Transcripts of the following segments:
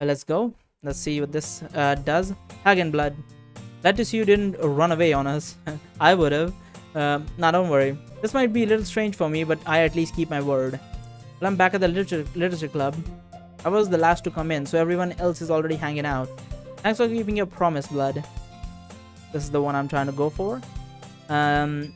Let's go. Let's see what this does. Hagen blood. Glad to see you didn't run away on us. I would have. Nah, don't worry. This might be a little strange for me, but I at least keep my word. Well, I'm back at the literature club. I was the last to come in, so everyone else is already hanging out. Thanks for keeping your promise, blood. This is the one I'm trying to go for. I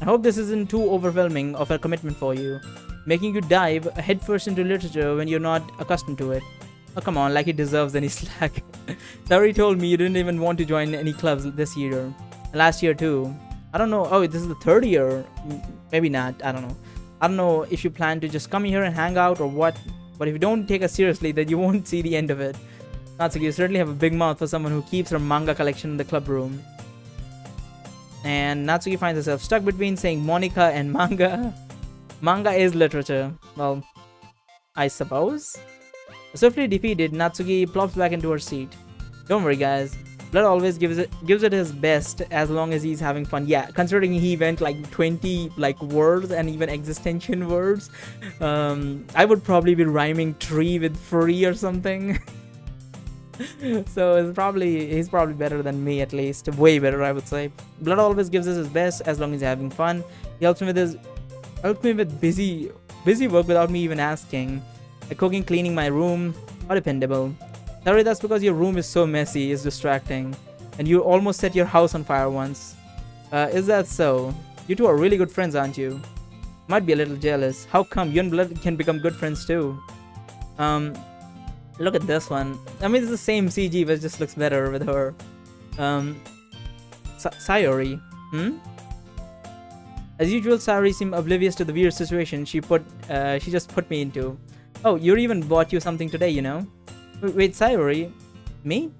hope this isn't too overwhelming of a commitment for you, making you dive headfirst into literature when you're not accustomed to it. Oh, come on, like it deserves any slack. Sari told me you didn't even want to join any clubs this year. Last year too. I don't know. Oh, this is the third year. Maybe not. I don't know. I don't know if you plan to just come here and hang out or what. But if you don't take us seriously, then you won't see the end of it. Natsuki, you certainly have a big mouth for someone who keeps her manga collection in the club room. And Natsuki finds herself stuck between saying Monica and manga. Manga is literature. Well, I suppose. Swiftly defeated, Natsuki plops back into her seat. Don't worry, guys. Blood always gives it his best as long as he's having fun. Yeah, considering he went like 20 words and even existential words, I would probably be rhyming tree with free or something. So he's probably better than me, at least. Way better, I would say. Blood always gives us his best as long as he's having fun. He helps me with busy work without me even asking. Like cooking, cleaning my room, or dependable. Sorry, that's because your room is so messy, it's distracting. And you almost set your house on fire once. Is that so? You two are really good friends, aren't you? Might be a little jealous. How come you and Blood can become good friends too? Look at this one. I mean, it's the same CG, but it just looks better with her. Sayori. As usual, Sayori seemed oblivious to the weird situation she just put me into. Oh, Yuri even bought you something today, you know? Wait, Sayori? Me?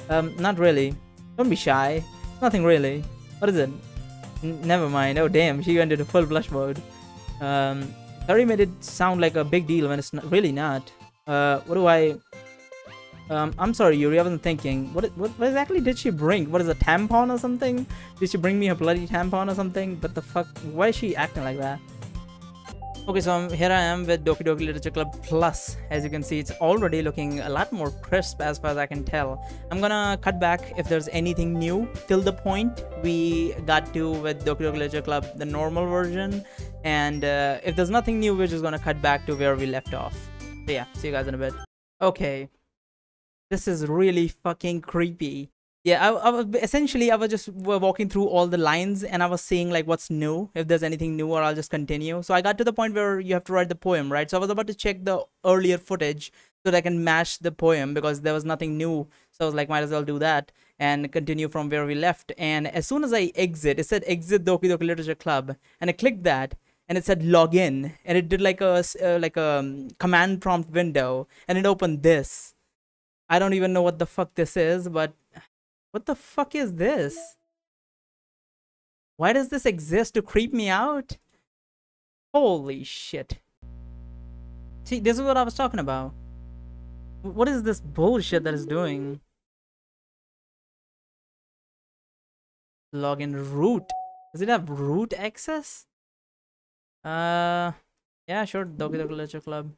Not really. Don't be shy. Nothing really. What is it? Never mind. Oh, damn. She went into full blush mode. Sayori made it sound like a big deal when it's really not. I'm sorry, Yuri. I wasn't thinking. What exactly did she bring? What is a tampon or something? Did she bring me a bloody tampon or something? What the fuck? Why is she acting like that? Okay, so here I am with Doki Doki Literature Club Plus. As you can see, it's already looking a lot more crisp as far as I can tell. I'm gonna cut back if there's anything new till the point we got to with Doki Doki Literature Club, the normal version. And if there's nothing new, we're just gonna cut back to where we left off. So yeah, see you guys in a bit. Okay. This is really fucking creepy. Yeah, I was just walking through all the lines and I was seeing like what's new, if there's anything new, or I'll just continue. So I got to the point where you have to write the poem, right? So I was about to check the earlier footage so that I can match the poem because there was nothing new. So I was like, might as well do that and continue from where we left. And as soon as I exit, it said exit Doki Doki Literature Club, and I clicked that and it said login, and it did like a command prompt window, and it opened this. I don't even know what the fuck this is, but what the fuck is this? Why does this exist? To creep me out? Holy shit. See, this is what I was talking about. What is this bullshit that it's doing? Login root. Does it have root access? Yeah, sure. Doki Doki Literature Club.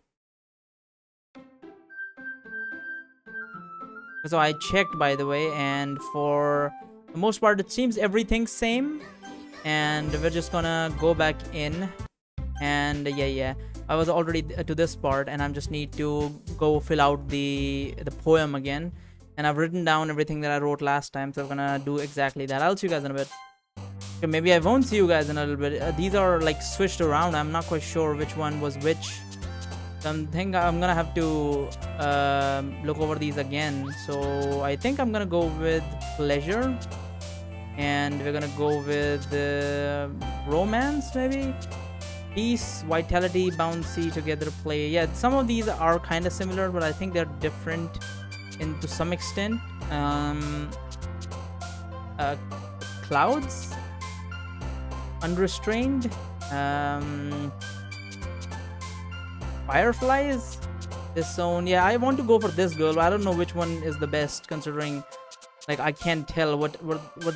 So I checked, by the way, and for the most part it seems everything's same, and we're just gonna go back in. And yeah, I was already to this part, and I just need to go fill out the poem again. And I've written down everything that I wrote last time, so I'm gonna do exactly that. I'll see you guys in a bit. Okay, maybe I won't see you guys in a little bit. These are like switched around. I'm not quite sure which one was which. I think I'm gonna have to look over these again. So I think I'm gonna go with pleasure, and we're gonna go with romance, maybe peace, vitality, bouncy, together play. Yeah, some of these are kind of similar, but I think they're different to some extent. Clouds, unrestrained, fireflies, this zone. Yeah, I want to go for this girl, but I don't know which one is the best, considering like I can't tell what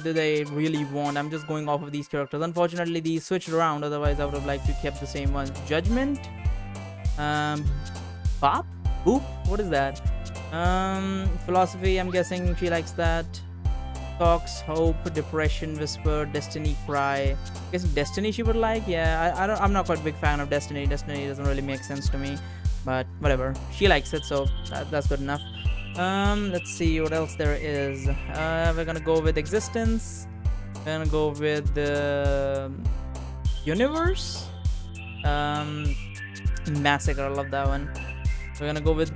do they really want. I'm just going off of these characters. Unfortunately, these switched around, otherwise I would have liked to kept the same ones. Judgment, Bop, Oop, what is that? Philosophy, I'm guessing she likes that. Talks, hope, depression, whisper, destiny, cry. I guess destiny she would like. Yeah, I'm not quite a big fan of destiny. Destiny doesn't really make sense to me, but whatever. She likes it, so that's good enough. Let's see what else there is. We're gonna go with existence. We're gonna go with the universe. Massacre, I love that one. We're gonna go with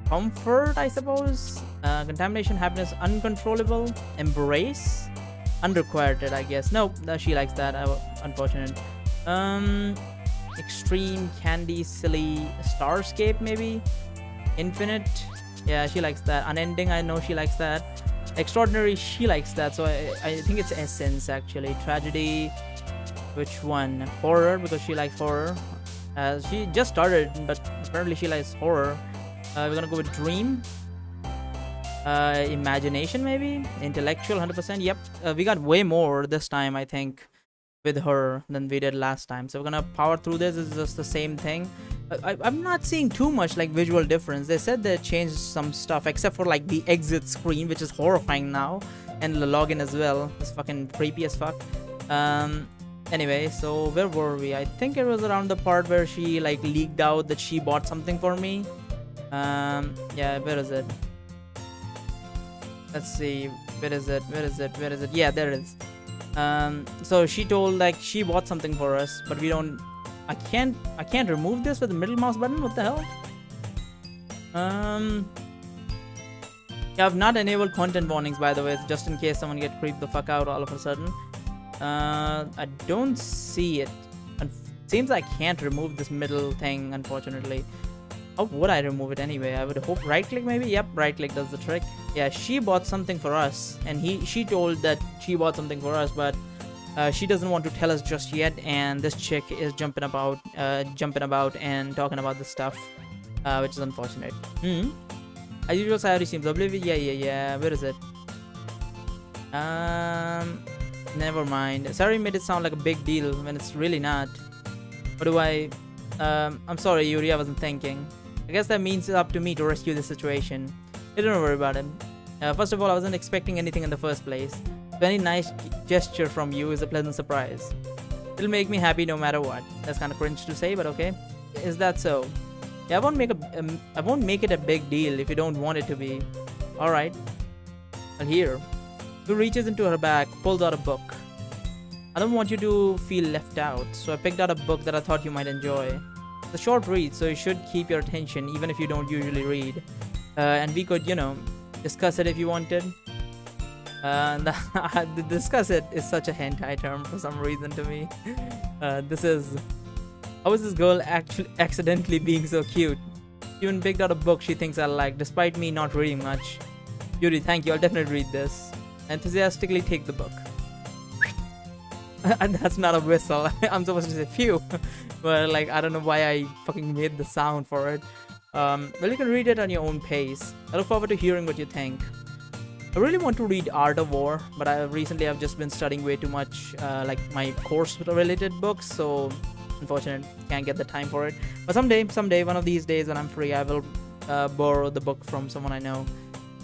comfort, I suppose. Contamination, happiness, uncontrollable, embrace, unrequited, I guess. Nope, she likes that. Unfortunate. Extreme, candy, silly, starscape, maybe. Infinite, yeah, she likes that. Unending, I know she likes that. Extraordinary, she likes that. So I think it's essence actually. Tragedy, which one? Horror, because she likes horror. She just started, but apparently she likes horror. We're gonna go with dream. Imagination, maybe. Intellectual, 100%. Yep, we got way more this time, I think, with her than we did last time. So we're gonna power through this. It's just the same thing. I'm not seeing too much like visual difference. They said they changed some stuff except for like the exit screen, which is horrifying now, and the login as well. It's fucking creepy as fuck. Anyway, so where were we? I think it was around the part where she like leaked out that she bought something for me. Yeah, where is it? Let's see, where is it? Yeah, there it is. So she told like she bought something for us, but we don't. I can't remove this with the middle mouse button. What the hell? Yeah, I've not enabled content warnings, by the way, just in case someone get creeped the fuck out all of a sudden. I don't see it. Seems I can't remove this middle thing, unfortunately. How would I remove it anyway? I would hope right click maybe. Yep, right click does the trick. Yeah, she bought something for us, and she told that she bought something for us, but she doesn't want to tell us just yet. And this chick is jumping about and talking about this stuff, which is unfortunate. As usual, Sayori seems oblivious. Yeah. Where is it? Never mind. Sayori made it sound like a big deal when it's really not. What do I? I'm sorry, Yuri. I wasn't thinking. I guess that means it's up to me to rescue the situation. Don't worry about it. First of all, I wasn't expecting anything in the first place. Very nice gesture from you is a pleasant surprise. It'll make me happy no matter what. That's kind of cringe to say, but okay. Is that so? Yeah, I won't make it a big deal if you don't want it to be. All right. Well, here. Who reaches into her bag, pulls out a book. I don't want you to feel left out, so I picked out a book that I thought you might enjoy. It's a short read, so it should keep your attention even if you don't usually read. And we could, you know, discuss it if you wanted. Discuss it is such a hentai term for some reason to me. How is this girl actually accidentally being so cute? She even picked out a book she thinks I like, despite me not reading much. Yuri, thank you, I'll definitely read this. Enthusiastically take the book. And that's not a whistle. I'm supposed to say phew. But like, I don't know why I fucking made the sound for it. Well, you can read it on your own pace. I look forward to hearing what you think. I really want to read Art of War, but recently I've just been studying way too much, like my course-related books, so unfortunately can't get the time for it. But someday, one of these days when I'm free, I will borrow the book from someone I know.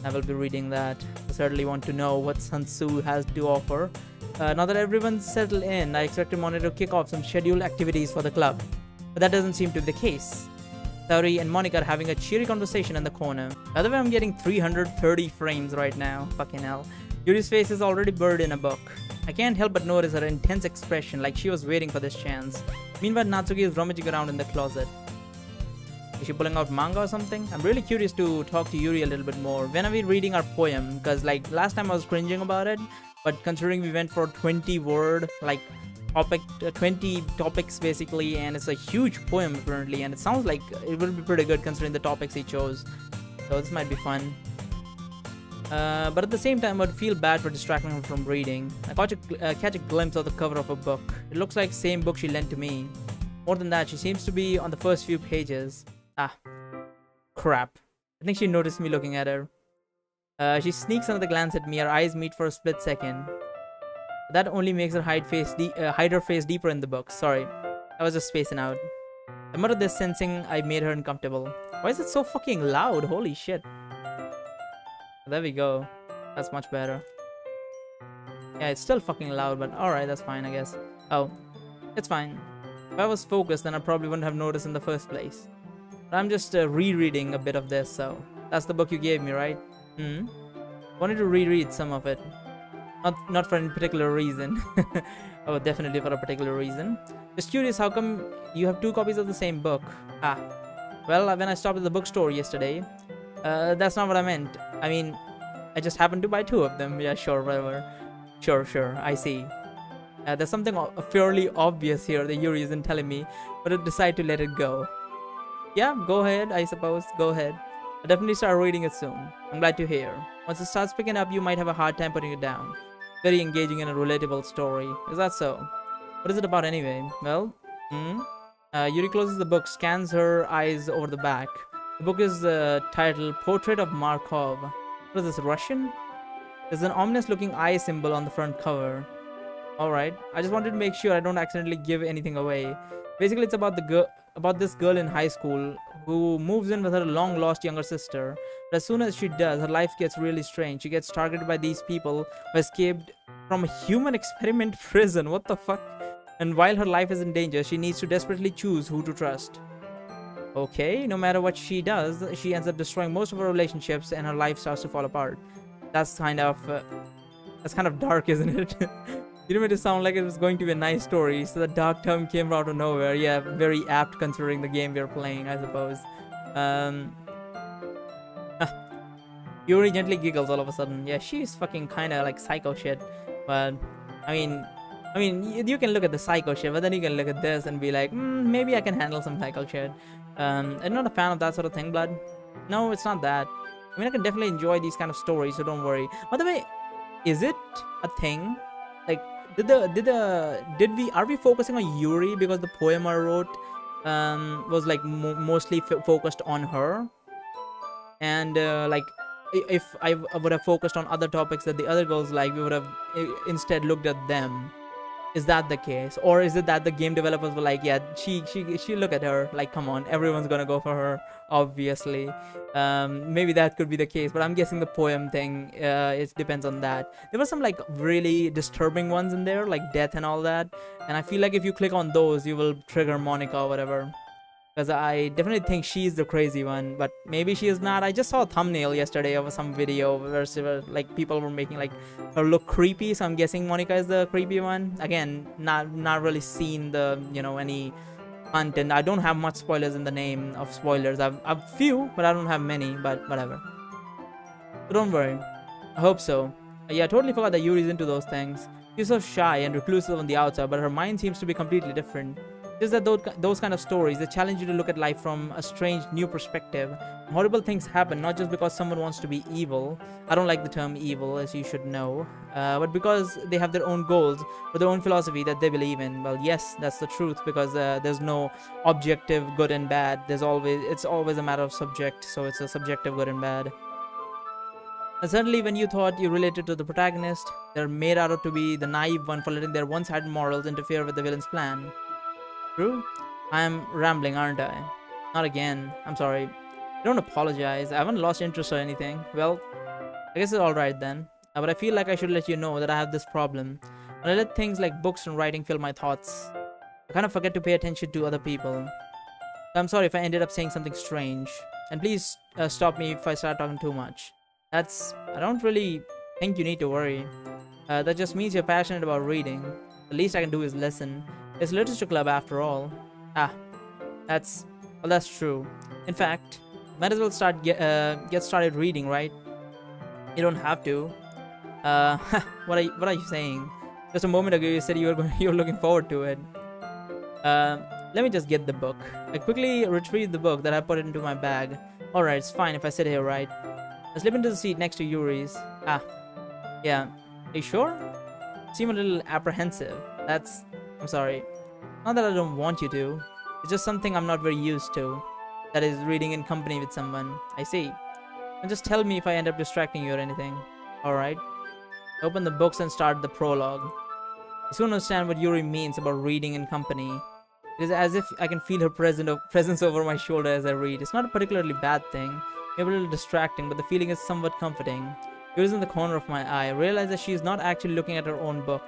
I will be reading that. I certainly want to know what Sun Tzu has to offer. Now that everyone's settled in, I expect Monitor to kick off some scheduled activities for the club. But that doesn't seem to be the case. Saori and Monica are having a cheery conversation in the corner. By the way, I'm getting 330 frames right now. Fucking hell. Yuri's face is already buried in a book. I can't help but notice her intense expression, like she was waiting for this chance. Meanwhile, Natsuki is rummaging around in the closet. Is she pulling out manga or something? I'm really curious to talk to Yuri a little bit more. When are we reading our poem? Because like last time I was cringing about it, but considering we went for 20 word, like 20 topics basically, and it's a huge poem apparently, and it sounds like it will be pretty good considering the topics he chose. So this might be fun. But at the same time, I'd feel bad for distracting her from reading. I catch a glimpse of the cover of a book. It looks like the same book she lent to me. More than that, she seems to be on the first few pages. Ah, crap. I think she noticed me looking at her. She sneaks another glance at me. Our eyes meet for a split second. That only makes her hide her face deeper in the book. Sorry, I was just spacing out. I muttered this, sensing I made her uncomfortable. Why is it so fucking loud? Holy shit. There we go. That's much better. Yeah, it's still fucking loud, but alright, that's fine, I guess. Oh, it's fine. If I was focused, then I probably wouldn't have noticed in the first place. But I'm just rereading a bit of this, so... That's the book you gave me, right? Wanted to reread some of it. Not for any particular reason. Oh, definitely for a particular reason. Just curious, how come you have 2 copies of the same book? Ah. Well, when I stopped at the bookstore yesterday... that's not what I meant. I mean, I just happened to buy 2 of them. Yeah, sure, whatever. Sure, I see. There's something fairly obvious here that Yuri isn't telling me, but I decide to let it go. Yeah, go ahead, I suppose. Go ahead. I'll definitely start reading it soon. I'm glad to hear. Once it starts picking up, you might have a hard time putting it down. Very engaging and a relatable story. Is that so? What is it about anyway? Well, Yuri closes the book, scans her eyes over the back. The book is titled Portrait of Markov. What is this, Russian? There's an ominous-looking eye symbol on the front cover. Alright, I just wanted to make sure I don't accidentally give anything away. Basically, it's about this girl in high school who moves in with her long-lost younger sister. But as soon as she does, her life gets really strange. She gets targeted by these people who escaped from a human experiment prison. What the fuck? And while her life is in danger, she needs to desperately choose who to trust. Okay, no matter what she does, she ends up destroying most of her relationships and her life starts to fall apart. That's kind of dark, isn't it? You didn't make it sound like it was going to be a nice story, so the dark term came out of nowhere. Yeah, very apt considering the game we are playing, I suppose. Yuri gently giggles all of a sudden. Yeah, she's fucking kind of like psycho shit. But, I mean, you can look at the psycho shit, but then you can look at this and be like, maybe I can handle some psycho shit. I'm not a fan of that sort of thing, blood. No, it's not that. I mean, I can definitely enjoy these kind of stories, so don't worry. By the way, is it a thing? Like, are we focusing on Yuri because the poem I wrote was like mostly focused on her? And like, if I would have focused on other topics that the other girls like, we would have instead looked at them. Is that the case? Or is it that the game developers were like, yeah, she look at her, like, come on, everyone's gonna go for her, obviously. Maybe that could be the case, but I'm guessing the poem thing, it depends on that. There were some like really disturbing ones in there, like death and all that, and I feel like if you click on those, you will trigger Monica or whatever. Because I definitely think she's the crazy one, but maybe she is not. I just saw a thumbnail yesterday of some video where like people were making like her look creepy, so I'm guessing Monica is the creepy one. Again, not really seen the, you know, any content. I don't have much spoilers in the name of spoilers. I've few, but I don't have many, but whatever. So don't worry. I hope so. Yeah, I totally forgot that Yuri's into those things. She's so shy and reclusive on the outside, but her mind seems to be completely different. Just that those kind of stories, they challenge you to look at life from a strange new perspective. Horrible things happen not just because someone wants to be evil. I don't like the term evil, as you should know, but because they have their own goals or their own philosophy that they believe in. Well, yes, that's the truth, because there's no objective good and bad. It's always a matter of subject, so it's a subjective good and bad. And certainly when you thought you related to the protagonist, they're made out to be the naive one for letting their one-sided morals interfere with the villain's plan. True? I'm rambling, aren't I? Not again. I'm sorry. Don't apologize. I haven't lost interest or anything. Well, I guess it's alright then. But I feel like I should let you know that I have this problem. When I let things like books and writing fill my thoughts, I kind of forget to pay attention to other people. So I'm sorry if I ended up saying something strange. And please stop me if I start talking too much. I don't really think you need to worry. That just means you're passionate about reading. The least I can do is listen. It's a literature club after all. That's true. In fact, might as well get started reading, right? You don't have to. What are you saying? Just a moment ago you said you were looking forward to it. Let me just get the book. I quickly retrieved the book that I put into my bag. Alright, it's fine if I sit here, right? I slip into the seat next to Yuri's. Yeah. Are you sure? You seem a little apprehensive. I'm sorry. Not that I don't want you to. It's just something I'm not very used to. That is, reading in company with someone. I see. And just tell me if I end up distracting you or anything. Alright. Open the books and start the prologue. You soon understand what Yuri means about reading in company. It is as if I can feel her presence over my shoulder as I read. It's not a particularly bad thing, maybe a little distracting, but the feeling is somewhat comforting. It was in the corner of my eye. I realized that she is not actually looking at her own book.